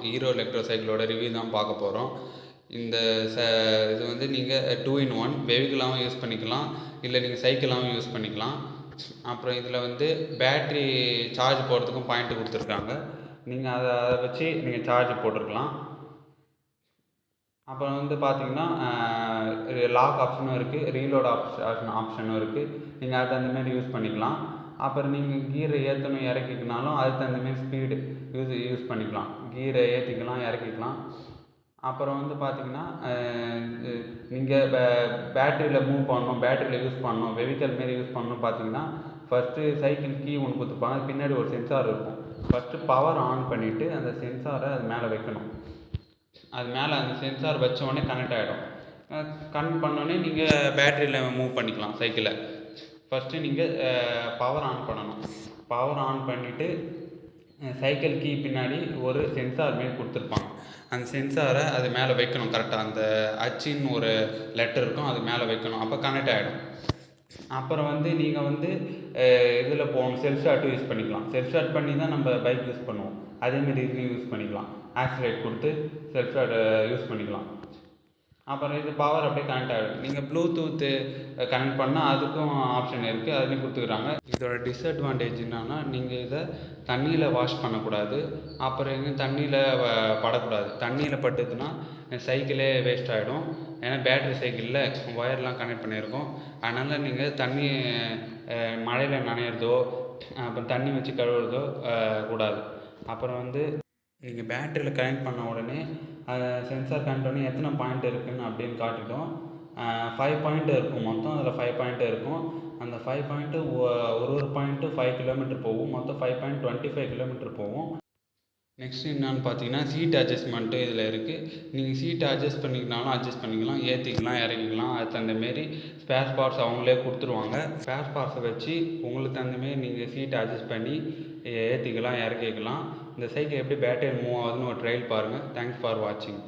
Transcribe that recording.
Hero electro சைக்கிளோட review தான் பார்க்க போகிறோம். இந்த இது வந்து நீங்கள் 2 in 1 வெஹிக்கிளாகவும் யூஸ் பண்ணிக்கலாம், இல்லை நீங்கள் சைக்கிளாகவும் யூஸ் பண்ணிக்கலாம். அப்புறம் இதில் வந்து பேட்ரி சார்ஜ் போடுறதுக்கும் பாயிண்ட் கொடுத்துருக்காங்க. நீங்கள் அதை வச்சு நீங்கள் சார்ஜ் போட்டுருக்கலாம். அப்புறம் வந்து பார்த்தீங்கன்னா லாக் ஆப்ஷனும் இருக்குது, ரீலோட் ஆப்ஷனும் இருக்குது. நீங்கள் அதுக்கு தகுந்தமாரி யூஸ் பண்ணிக்கலாம். அப்புறம் நீங்கள் கீரை ஏற்றணும் இறக்கிக்கினாலும் அதுக்கு தகுந்தமாரி ஸ்பீடு யூஸ் பண்ணிக்கலாம். கீரை ஏற்றிக்கலாம், இறக்கிக்கலாம். அப்புறம் வந்து பார்த்தீங்கன்னா நீங்கள் பேட்டரியில் மூவ் பண்ணணும், பேட்டரியில் யூஸ் பண்ணணும், வெஹிக்கல் மாரி யூஸ் பண்ணணும் பார்த்தீங்கன்னா ஃபஸ்ட்டு சைக்கிள் கீ ஒன்று கொடுத்துருப்பாங்க. அது பின்னாடி ஒரு சென்சார் இருக்கும். ஃபஸ்ட்டு பவர் ஆன் பண்ணிவிட்டு அந்த சென்சாரை அது மேலே வைக்கணும். அது மேலே அந்த சென்சார் வச்ச உடனே கனெக்ட் ஆகிடும். கனெக்ட் பண்ணோடனே நீங்கள் பேட்டரியில் மூவ் பண்ணிக்கலாம் சைக்கிளை. ஃபஸ்ட்டு நீங்கள் பவர் ஆன் பண்ணணும். பவர் ஆன் பண்ணிவிட்டு சைக்கிள் கீ பின்னாடி ஒரு சென்சார் மாரி கொடுத்துருப்பாங்க. அந்த சென்சாரை அது மேலே வைக்கணும். கரெக்டாக அந்த அச்சின்னு ஒரு லெட்டர் இருக்கும், அது மேலே வைக்கணும். அப்போ கனெக்ட் ஆகிடும். அப்புறம் வந்து நீங்கள் வந்து இதில் போகணும், செல்ஃப் ஸ்டார்ட்டும் யூஸ் பண்ணிக்கலாம். செல்ஃப் ஸ்டார்ட் பண்ணி தான் நம்ம பைக் யூஸ் பண்ணுவோம். அதேமாரி இதுலையும் யூஸ் பண்ணிக்கலாம். ஆக்சிலேட் கொடுத்து செல்ஃப் ஸ்டார்ட் யூஸ் பண்ணிக்கலாம். அப்புறம் இது பவர் அப்படியே கனெக்ட் ஆகிடும். நீங்கள் ப்ளூடூத்து கனெக்ட் பண்ணால் அதுக்கும் ஆப்ஷன் இருக்குது, அதுலேயும் கொடுத்துக்குறாங்க. இதோட டிஸ்அட்வான்டேஜ் என்னன்னா, நீங்கள் இதை தண்ணியில் வாஷ் பண்ணக்கூடாது. அப்புறம் எங்கேயும் தண்ணியில் படக்கூடாது. தண்ணியில் பட்டுதுன்னா சைக்கிளே வேஸ்ட் ஆகிடும். ஏன்னா பேட்ரி சைக்கிளில் ஒயர்லாம் கனெக்ட் பண்ணியிருக்கோம். அதனால் நீங்கள் தண்ணி மழையில் நனையிறதோ அப்புறம் தண்ணி வச்சு கழுவுறதோ கூடாது. அப்புறம் வந்து நீங்கள் பேட்டரியில் கனெக்ட் பண்ண உடனே சென்சார் கனெக்ட் பண்ணி எத்தனை பாயிண்ட் இருக்குதுன்னு அப்படின்னு காட்டிட்டோம். 5 பாயிண்ட் இருக்கும் மொத்தம். அதில் 5 பாயிண்ட் இருக்கும். அந்த 5 பாயிண்ட்டு ஒரு பாயிண்ட்டு 5 கிலோமீட்டர் போகும். மொத்தம் 5.25 கிலோமீட்டர் போகும். நெக்ஸ்ட் என்னன்னு பார்த்தீங்கன்னா சீட் அட்ஜஸ்ட்மெண்ட்டு இதில் இருக்குது. நீங்கள் சீட்டை அட்ஜஸ்ட் பண்ணிக்கினாலும் அட்ஜஸ்ட் பண்ணிக்கலாம், ஏற்றிக்கலாம், இறக்கிக்கலாம். அதுக்கு தகுந்தமாரி ஸ்பேர் பார்ட்ஸ் அவங்களே கொடுத்துருவாங்க. ஸ்பேர் பார்ட்ஸை வச்சு உங்களுக்கு தகுந்தமாரி நீங்கள் சீட்டை அட்ஜஸ்ட் பண்ணி ஏற்றிக்கலாம், இறக்கிக்கலாம். இந்த சைக்கிள் எப்படி பேட்டரி மூவ் ஆகுதுன்னு ஒரு ட்ரையல் பாருங்கள். தேங்க்ஸ் ஃபார் வாட்சிங்.